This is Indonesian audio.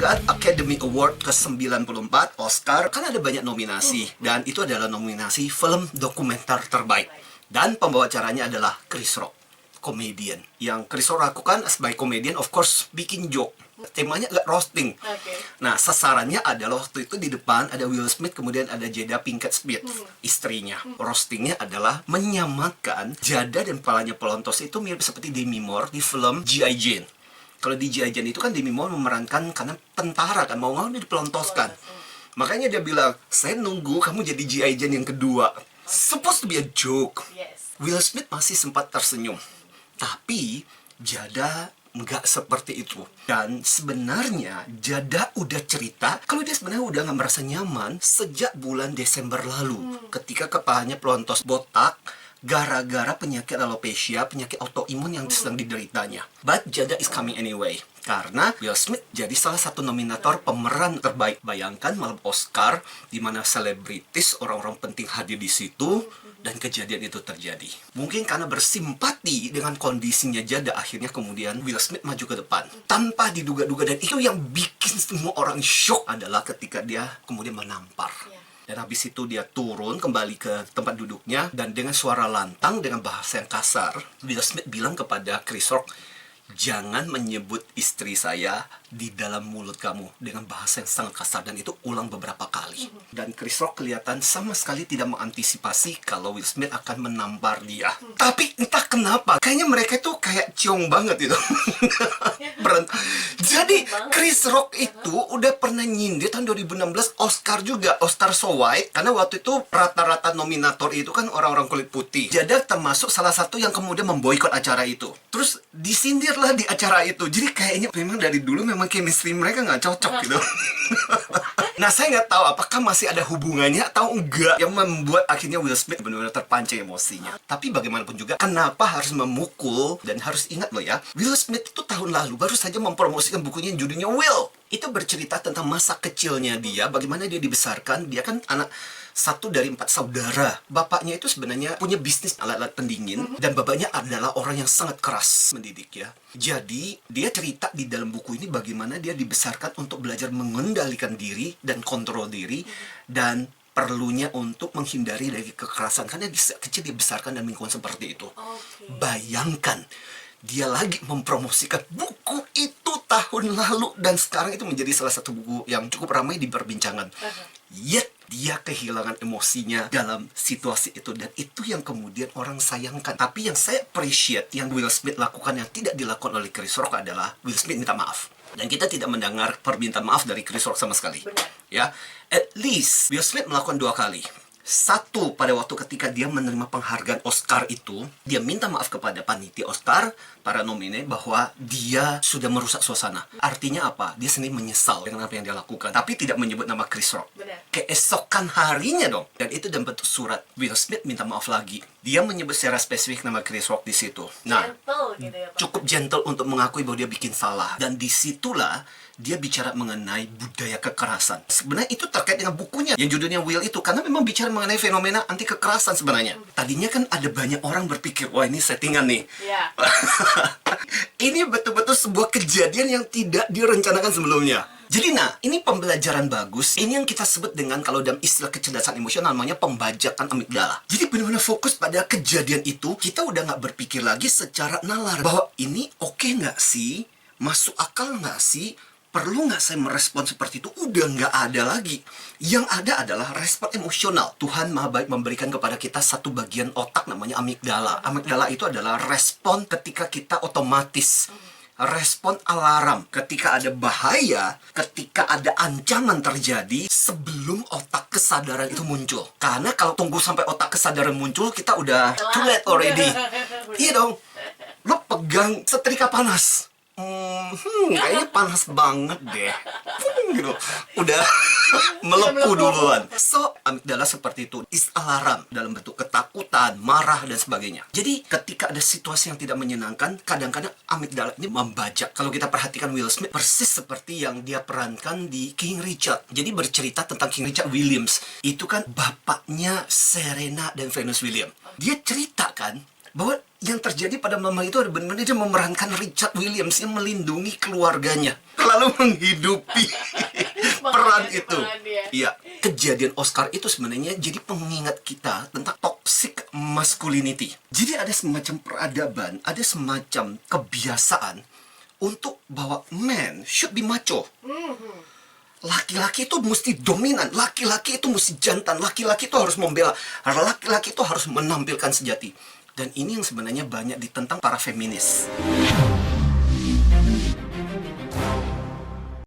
penghargaan Academy Award ke-94 Oscar kan ada banyak nominasi, dan itu adalah nominasi film dokumenter terbaik. Dan pembawa acaranya adalah Chris Rock, komedian. Yang Chris Rock lakukan sebagai komedian, of course, bikin joke. Temanya agak roasting. Nah, sasarannya adalah waktu itu di depan ada Will Smith, kemudian ada Jada Pinkett Smith, istrinya. Roastingnya adalah menyamakan Jada dan kepalanya pelontos itu mirip seperti Demi Moore di film G.I. Jane. Kalau di G.I. Jane itu kan Demi Moore memerankan karena tentara kan, mau dia dipelontoskan. Makanya dia bilang, saya nunggu kamu jadi G.I. Jane yang kedua. Supposed to be a joke. Will Smith masih sempat tersenyum. Tapi Jada nggak seperti itu. Dan sebenarnya Jada udah cerita kalau dia sebenarnya udah nggak merasa nyaman sejak bulan Desember lalu, ketika kepalanya pelontos botak gara-gara penyakit alopecia, penyakit autoimun yang sedang dideritanya. But Jada is coming anyway, karena Will Smith jadi salah satu nominator pemeran terbaik. Bayangkan malam Oscar di mana selebritis, orang-orang penting hadir di situ, dan kejadian itu terjadi. Mungkin karena bersimpati dengan kondisinya Jada, akhirnya kemudian Will Smith maju ke depan tanpa diduga-duga, dan itu yang bikin semua orang shock adalah ketika dia kemudian menampar. Dan habis itu dia turun kembali ke tempat duduknya, dan dengan suara lantang, dengan bahasa yang kasar, Will Smith bilang kepada Chris Rock, jangan menyebut istri saya di dalam mulut kamu, dengan bahasa yang sangat kasar. Dan itu ulang beberapa kali. Dan Chris Rock kelihatan sama sekali tidak mengantisipasi kalau Will Smith akan menampar dia. Tapi entah kenapa, kayaknya mereka itu kayak ciong banget itu. Jadi Chris Rock itu udah pernah nyindir tahun 2016 Oscar juga, Oscar So White, karena waktu itu rata-rata nominator itu kan orang-orang kulit putih. Jada termasuk salah satu yang kemudian memboikot acara itu. Terus disindirlah di acara itu. Jadi kayaknya memang dari dulu memang chemistry mereka nggak cocok gitu. Nah, saya nggak tahu apakah masih ada hubungannya atau enggak yang membuat akhirnya Will Smith benar-benar terpancing emosinya. Tapi bagaimanapun juga, kenapa harus memukul? Dan harus ingat loh ya, Will Smith itu tahun lalu baru saja mempromosikan bukunya yang judulnya Will. Itu bercerita tentang masa kecilnya dia, bagaimana dia dibesarkan. Dia kan anak satu dari 4 saudara. Bapaknya itu sebenarnya punya bisnis alat-alat pendingin, dan bapaknya adalah orang yang sangat keras mendidik ya. Jadi dia cerita di dalam buku ini bagaimana dia dibesarkan untuk belajar mengendalikan diri dan kontrol diri, dan perlunya untuk menghindari dari kekerasan, karena di kecil dibesarkan dan lingkungan seperti itu. Bayangkan, dia lagi mempromosikan buku itu tahun lalu, dan sekarang itu menjadi salah satu buku yang cukup ramai diperbincangan. Yet dia kehilangan emosinya dalam situasi itu, dan itu yang kemudian orang sayangkan. Tapi yang saya appreciate yang Will Smith lakukan yang tidak dilakukan oleh Chris Rock adalah Will Smith minta maaf. Dan kita tidak mendengar permintaan maaf dari Chris Rock sama sekali. Ya, at least Will Smith melakukan 2 kali. Satu, pada waktu ketika dia menerima penghargaan Oscar itu, dia minta maaf kepada panitia Oscar, para nomine, bahwa dia sudah merusak suasana. Artinya apa? Dia sendiri menyesal dengan apa yang dia lakukan, tapi tidak menyebut nama Chris Rock. Keesokan harinya dong, dan itu dalam bentuk surat, Will Smith minta maaf lagi. Dia menyebut secara spesifik nama Chris Rock di situ. Nah, cukup gentle untuk mengakui bahwa dia bikin salah. Dan disitulah dia bicara mengenai budaya kekerasan. Sebenarnya itu terkait dengan bukunya yang judulnya Will itu, karena memang bicara mengenai fenomena anti kekerasan sebenarnya. Tadinya kan ada banyak orang berpikir, wah ini settingan nih. Ini betul-betul sebuah kejadian yang tidak direncanakan sebelumnya. Jadi nah, ini pembelajaran bagus. Ini yang kita sebut dengan, kalau dalam istilah kecerdasan emosional, namanya pembajakan amigdala. Jadi benar-benar fokus pada kejadian itu. Kita udah nggak berpikir lagi secara nalar bahwa ini oke nggak sih? Masuk akal nggak sih? Perlu nggak saya merespon seperti itu? Udah nggak ada lagi. Yang ada adalah respon emosional. Tuhan Maha Baik memberikan kepada kita satu bagian otak namanya amigdala. Amigdala itu adalah respon ketika kita otomatis. Respon alarm ketika ada bahaya, ketika ada ancaman terjadi, sebelum otak kesadaran itu muncul. Karena kalau tunggu sampai otak kesadaran muncul, kita udah too late already. Iya dong. Lo pegang setrika panas. Kayaknya panas banget deh. Gitu. Udah melepuh duluan. So, amigdala seperti itu. Is alarm dalam bentuk ketakutan, marah, dan sebagainya. Jadi, ketika ada situasi yang tidak menyenangkan, kadang-kadang amigdala ini membajak. Kalau kita perhatikan Will Smith, persis seperti yang dia perankan di King Richard. Jadi, bercerita tentang King Richard Williams. Itu kan bapaknya Serena dan Venus Williams. Dia ceritakan bahwa yang terjadi pada mama itu benar-benar dia memerankan Richard Williams yang melindungi keluarganya, lalu menghidupi peran itu. Iya, kejadian Oscar itu sebenarnya jadi pengingat kita tentang toxic masculinity. Jadi ada semacam peradaban, ada semacam kebiasaan untuk bahwa man should be macho. Laki-laki itu mesti dominan, laki-laki itu mesti jantan, laki-laki itu harus membela, laki-laki itu harus menampilkan sejati. Dan ini yang sebenarnya banyak ditentang para feminis.